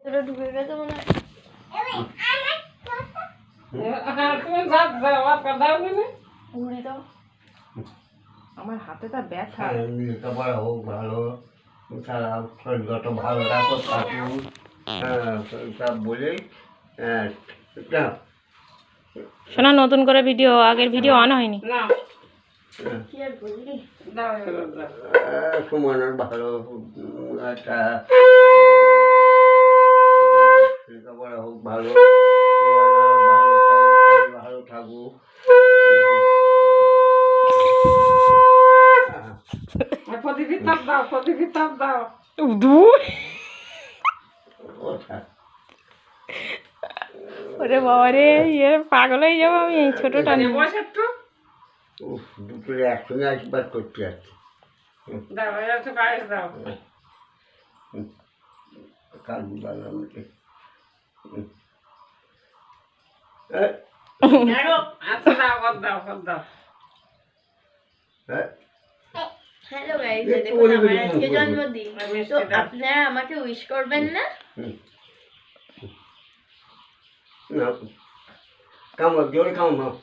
এটা ঢুকে গেছে মনে হয়। ঘুরি দাও। আমার হাতেটা ব্যথা। হোক ভালো, খারাপ শরীরটা ভালো রাখো ঠাকুর, সব বলেই শোনা, নতুন করে ভিডিও, আগের ভিডিও অন হয়নি। সুমনের ভালো একটা লেখাপড়া হোক ভালো, ভালো থাকুক। ওরে বাবা রে, ইয়ে পাগল হয়ে যাবো আমি এই ছোটটা নিয়ে। দুটো একসঙ্গে আশীর্বাদ করতে যাচ্ছি। কালু দাদা আমাকে হ্যালো গাইস, দেখুন আমার আজকে জন্মদিন, তো আপনারা আমাকে উইশ করবেন না? কামড় জোরে কামড়।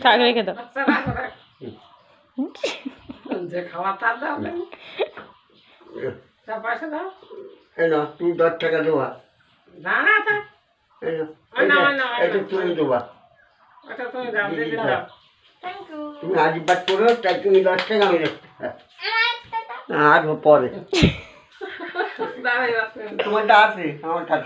শাক রেখে দাও। যে খাওয়া তার দাও পয়সা দাও। এই না, তুমি 10 টাকা দেবা। না না তা এটা তুমি দেবা। ওটা তুমি দাও, দিদি দাও। Thank you. তুমি আশীর্বাদ করো, তাই তুমি 10 টাকা আমি আর পরে দাও এবার। তোমারটা আছে আমার কাছে।